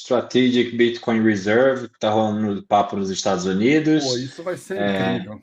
Strategic Bitcoin Reserve, que está rolando papo nos Estados Unidos. Pô, isso vai ser incrível.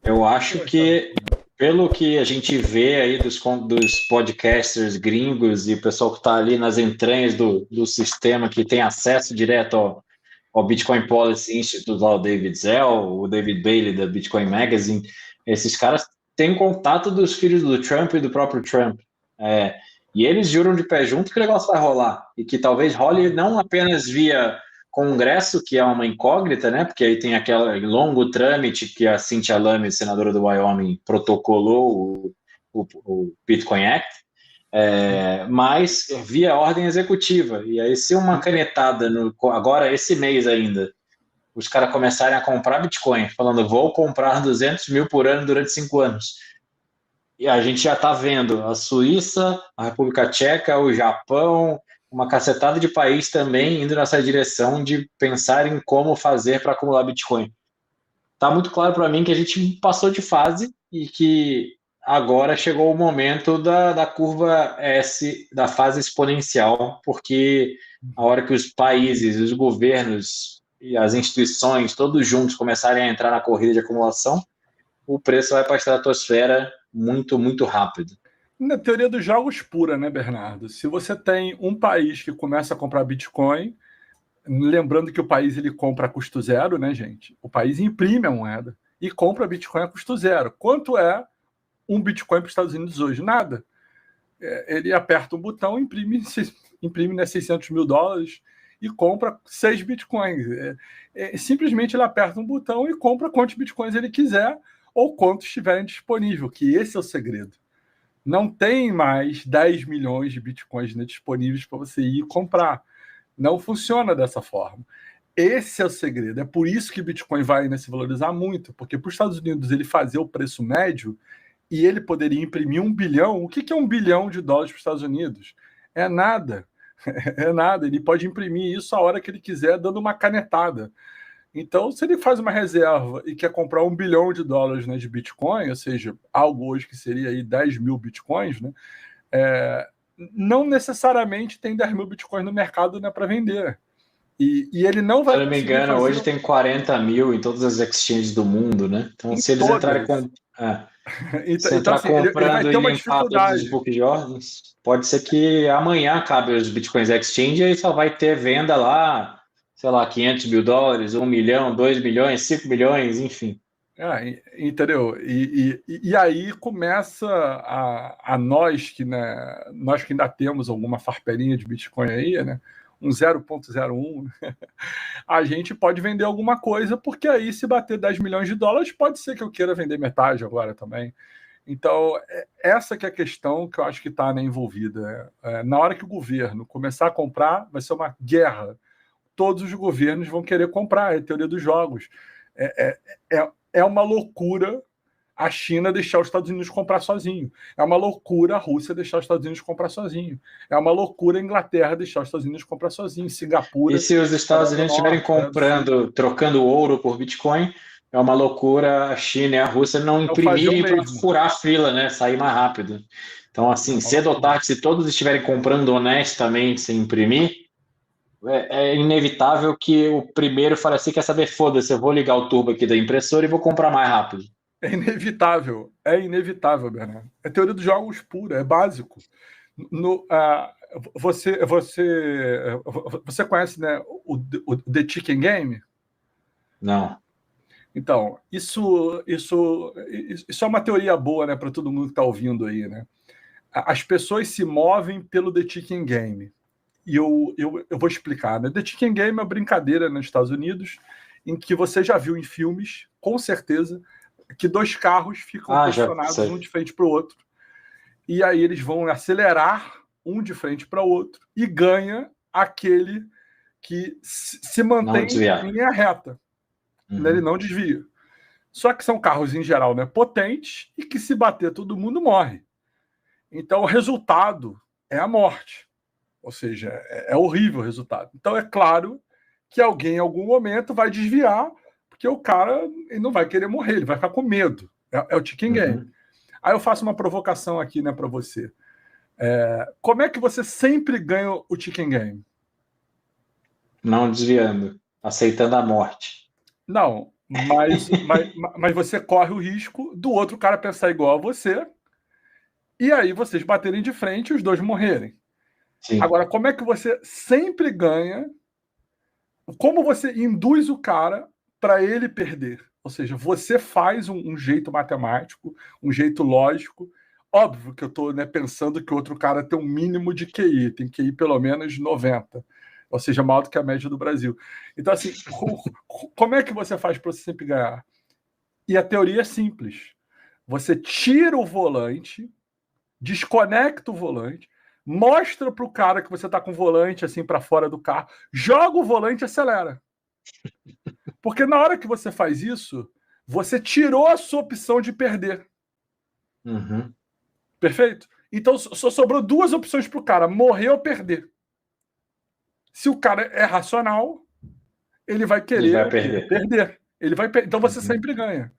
Eu acho que, pelo que a gente vê aí dos podcasters gringos e o pessoal que está ali nas entranhas do sistema, que tem acesso direto ao Bitcoin Policy Institute, lá o David Zell, o David Bailey da Bitcoin Magazine, esses caras têm contato dos filhos do Trump e do próprio Trump. E eles juram de pé junto que o negócio vai rolar. E que talvez role não apenas via Congresso, que é uma incógnita, né? Porque aí tem aquele longo trâmite que a Cynthia Lummis, senadora do Wyoming, protocolou o Bitcoin Act, mas via ordem executiva. E aí, se uma canetada, agora esse mês ainda, os caras começarem a comprar Bitcoin, falando, vou comprar 200 mil por ano durante 5 anos. E a gente já está vendo a Suíça, a República Tcheca, o Japão, uma cacetada de país também indo nessa direção de pensar em como fazer para acumular Bitcoin. Está muito claro para mim que a gente passou de fase e que agora chegou o momento da curva S, da fase exponencial, porque a hora que os países, os governos e as instituições, todos juntos, começarem a entrar na corrida de acumulação, o preço vai para a estratosfera muito, muito rápido. Na teoria dos jogos pura, né, Bernardo? Se você tem um país que começa a comprar Bitcoin, lembrando que o país ele compra a custo zero, né, gente? O país imprime a moeda e compra Bitcoin a custo zero. Quanto é um Bitcoin para os Estados Unidos hoje? Nada. Ele aperta um botão, imprime né, 600 mil dólares e compra 6 Bitcoins. Simplesmente ele aperta um botão e compra quantos Bitcoins ele quiser ou quantos estiverem disponível, que esse é o segredo. Não tem mais 10 milhões de Bitcoins disponíveis para você ir comprar. Não funciona dessa forma. Esse é o segredo. É por isso que o Bitcoin vai se valorizar muito, porque para os Estados Unidos ele fazer o preço médio e ele poderia imprimir 1 bilhão. O que é 1 bilhão de dólares para os Estados Unidos? É nada. É nada. Ele pode imprimir isso a hora que ele quiser, dando uma canetada. Então, se ele faz uma reserva e quer comprar 1 bilhão de dólares de Bitcoin, ou seja, algo hoje que seria aí 10 mil Bitcoins, né, não necessariamente tem 10 mil Bitcoins no mercado para vender. E ele não vai. Se eu não me engano, hoje tem 40 mil em todas as exchanges do mundo, né? Então, se eles entrarem com. Se entrar assim, comprando ele vai ter uma e limpar todos os dificuldade. book de ordens, pode ser que amanhã acabe os Bitcoins Exchange e só vai ter venda lá, sei lá, 500 mil dólares, 1 milhão, 2 milhões, 5 milhões, enfim. Entendeu? E aí começa a nós que, né, nós que ainda temos alguma farpelinha de Bitcoin aí, né? Um 0.01, a gente pode vender alguma coisa, porque aí se bater 10 milhões de dólares, pode ser que eu queira vender metade agora também. Então, essa que é a questão que eu acho que está envolvida. Na hora que o governo começar a comprar, vai ser uma guerra. Todos os governos vão querer comprar, é a teoria dos jogos. É uma loucura a China deixar os Estados Unidos comprar sozinho. É uma loucura a Rússia deixar os Estados Unidos comprar sozinho. É uma loucura a Inglaterra deixar os Estados Unidos comprar sozinho. Singapura. E se os Estados Unidos estiverem comprando, trocando ouro por Bitcoin, é uma loucura a China e a Rússia não imprimirem para furar a fila, né? Sair mais rápido. Então, assim, cedo ou tarde, se todos estiverem comprando honestamente sem imprimir, é inevitável que o primeiro fale assim, quer saber, foda-se, eu vou ligar o turbo aqui da impressora e vou comprar mais rápido. É inevitável, Bernardo. É teoria dos jogos pura, é básico. Você conhece, né, o The Chicken Game? Não. Então, isso é uma teoria boa, né, para todo mundo que está ouvindo aí, né? As pessoas se movem pelo The Chicken Game. E eu vou explicar, né? The Chicken Game é uma brincadeira nos Estados Unidos em que você já viu em filmes, com certeza, que 2 carros ficam posicionados um de frente para o outro. E aí eles vão acelerar um de frente para o outro e ganha aquele que se mantém em linha reta. Uhum. Ele não desvia. Só que são carros, em geral, né, potentes e que se bater todo mundo morre. Então o resultado é a morte. Ou seja, é horrível o resultado. Então é claro que alguém em algum momento vai desviar, porque o cara ele não vai querer morrer, ele vai ficar com medo. É o chicken game. Aí eu faço uma provocação aqui, né, para você. Como é que você sempre ganha o chicken game? não desviando, aceitando a morte. Não, mas você corre o risco do outro cara pensar igual a você e aí vocês baterem de frente e os dois morrerem. Sim. Agora, como é que você sempre ganha? Como você induz o cara para ele perder? Ou seja, você faz um jeito matemático, um jeito lógico. Óbvio que eu estou, né, pensando que o outro cara tem um mínimo de QI, tem QI pelo menos 90, ou seja, maior do que a média do Brasil. Então, assim, como é que você faz para você sempre ganhar? E a teoria é simples. Você tira o volante, desconecta o volante, mostra para o cara que você está com o volante assim para fora do carro, joga o volante e acelera. Porque na hora que você faz isso, você tirou a sua opção de perder. Uhum. Perfeito? Então só sobrou duas opções para o cara: morrer ou perder. Se o cara é racional, ele vai querer vai perder. perder. Então você sempre ganha.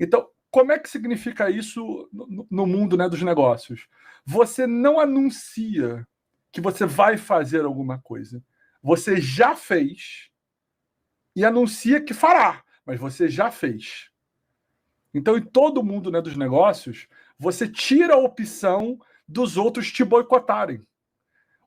Então, como é que significa isso no mundo, né, dos negócios? Você não anuncia que você vai fazer alguma coisa. Você já fez e anuncia que fará, mas você já fez. Então, em todo mundo, né, dos negócios, você tira a opção dos outros te boicotarem.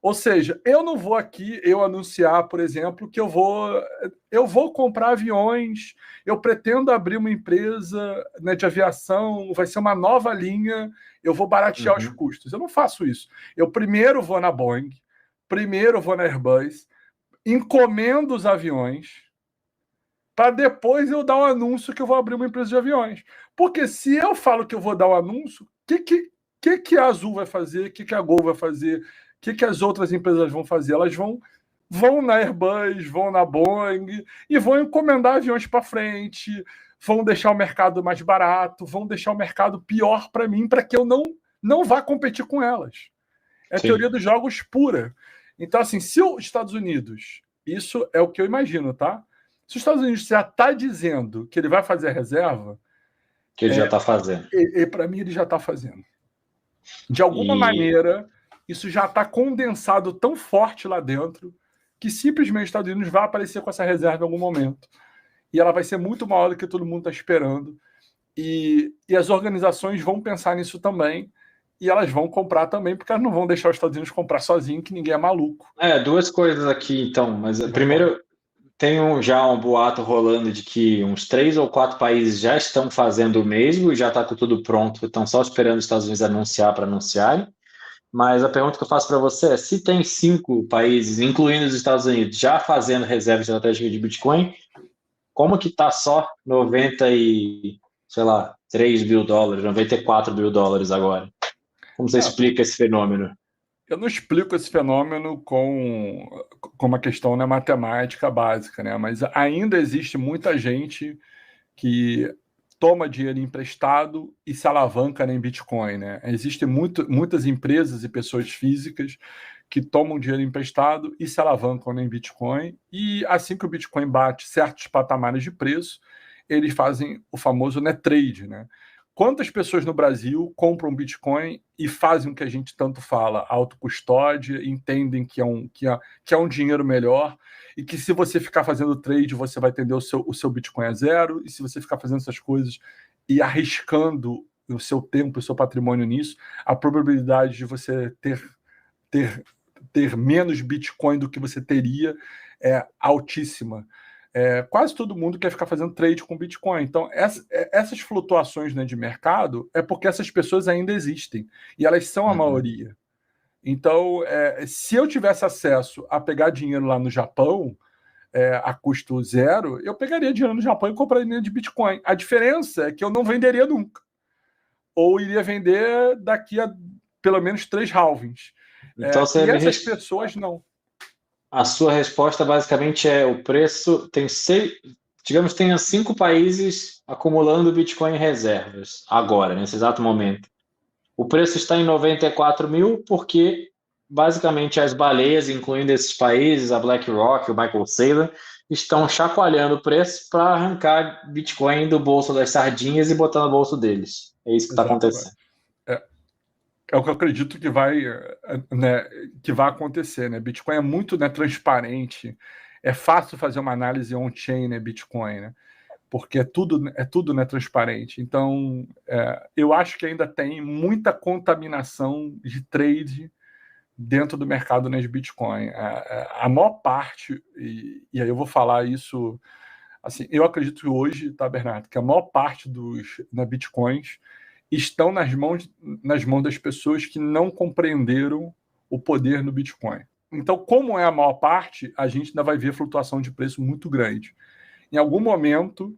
Ou seja, eu não vou aqui anunciar, por exemplo, que eu vou comprar aviões, eu pretendo abrir uma empresa, né, de aviação, vai ser uma nova linha, eu vou baratear os custos. Eu não faço isso. Eu primeiro vou na Boeing, primeiro vou na Airbus, encomendo os aviões, para depois eu dar um anúncio que eu vou abrir uma empresa de aviões. Porque se eu falo que eu vou dar um anúncio, o que a Azul vai fazer, o que a Gol vai fazer, o que as outras empresas vão fazer? Elas vão na Airbus, vão na Boeing e vão encomendar aviões para frente, vão deixar o mercado mais barato, vão deixar o mercado pior para mim, para que eu não vá competir com elas. É a teoria dos jogos pura. Então, assim, se os Estados Unidos, isso é o que eu imagino, tá? Se os Estados Unidos já está dizendo que ele vai fazer a reserva, que ele já está fazendo. E para mim, ele já está fazendo. De alguma maneira, isso já está condensado tão forte lá dentro que simplesmente os Estados Unidos vai aparecer com essa reserva em algum momento. E ela vai ser muito maior do que todo mundo está esperando. E as organizações vão pensar nisso também. E elas vão comprar também, porque elas não vão deixar os Estados Unidos comprar sozinho, que ninguém é maluco. Duas coisas aqui, então. Mas primeiro, tem já um boato rolando de que uns 3 ou 4 países já estão fazendo o mesmo, já está tudo pronto, estão só esperando os Estados Unidos anunciar para anunciarem. Mas a pergunta que eu faço para você é: se tem 5 países, incluindo os Estados Unidos, já fazendo reserva estratégica de Bitcoin, como que está só 3 mil dólares, 94 mil dólares agora? Como você explica esse fenômeno? Eu não explico esse fenômeno com uma questão, né, matemática básica, né? Mas ainda existe muita gente que toma dinheiro emprestado e se alavanca, né, em Bitcoin, né? Existem muitas empresas e pessoas físicas que tomam dinheiro emprestado e se alavancam, né, em Bitcoin, e assim que o Bitcoin bate certos patamares de preço, eles fazem o famoso, né, trade, né? Quantas pessoas no Brasil compram Bitcoin e fazem o que a gente tanto fala, autocustódia, entendem que é um dinheiro melhor e que se você ficar fazendo trade, você vai atender o seu Bitcoin a zero, e se você ficar fazendo essas coisas e arriscando o seu tempo, o seu patrimônio nisso, a probabilidade de você ter menos Bitcoin do que você teria é altíssima. Quase todo mundo quer ficar fazendo trade com Bitcoin. Então, essas flutuações, né, de mercado é porque essas pessoas ainda existem. E elas são a maioria. Então, se eu tivesse acesso a pegar dinheiro lá no Japão, a custo zero, eu pegaria dinheiro no Japão e compraria de Bitcoin. A diferença é que eu não venderia nunca. Ou iria vender daqui a pelo menos 3 halvings. Então, e essas pessoas não. A sua resposta basicamente é: o preço tem 6, digamos, tenha 5 países acumulando Bitcoin em reservas agora, nesse exato momento. O preço está em 94 mil porque basicamente as baleias, incluindo esses países, a BlackRock, o Michael Saylor, estão chacoalhando o preço para arrancar Bitcoin do bolso das sardinhas e botar no bolso deles. É isso que está acontecendo. É o que eu acredito que vai acontecer, né? Bitcoin é muito, né, transparente, é fácil fazer uma análise on-chain, né, Bitcoin, né? Porque é tudo né, transparente. Então, eu acho que ainda tem muita contaminação de trade dentro do mercado né, de Bitcoin. A maior parte, e aí eu vou falar isso, assim, eu acredito hoje, tá, Bernardo, que a maior parte dos Bitcoins estão nas mãos das pessoas que não compreenderam o poder no Bitcoin. Então, como é a maior parte, a gente ainda vai ver flutuação de preço muito grande. Em algum momento,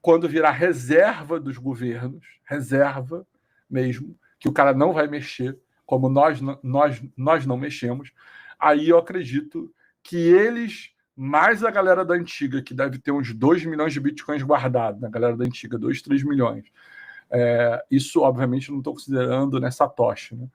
quando virar reserva dos governos, reserva mesmo, que o cara não vai mexer, como nós não mexemos, aí eu acredito que eles, mais a galera da antiga, que deve ter uns 2 milhões de bitcoins guardados, na galera da antiga, 2, 3 milhões. Isso, obviamente, não estou considerando nessa Satoshi, né?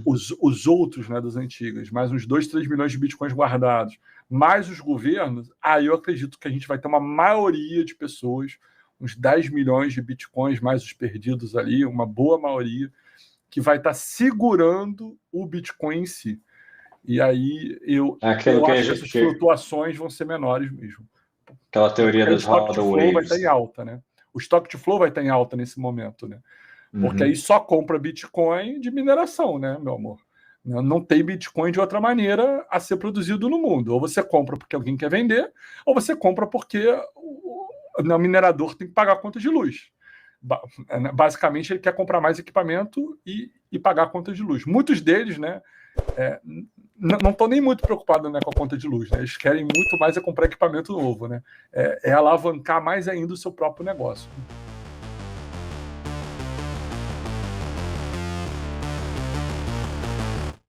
Os outros né, das antigas, mais uns 2, 3 milhões de bitcoins guardados, mais os governos, aí eu acredito que a gente vai ter uma maioria de pessoas, uns 10 milhões de bitcoins, mais os perdidos ali, uma boa maioria, que vai estar segurando o Bitcoin em si. E aí eu acho que essas flutuações vão ser menores mesmo. Aquela teoria dos hodl flow vai estar em alta, né? O stock to flow vai estar em alta nesse momento, né? Porque aí só compra Bitcoin de mineração, né, meu amor? Não tem Bitcoin de outra maneira a ser produzido no mundo. Ou você compra porque alguém quer vender, ou você compra porque o minerador tem que pagar a conta de luz. Basicamente, ele quer comprar mais equipamento e pagar a conta de luz. Muitos deles, né, não estão nem muito preocupados né, com a conta de luz. Né? Eles querem muito mais comprar equipamento novo. Né? É alavancar mais ainda o seu próprio negócio.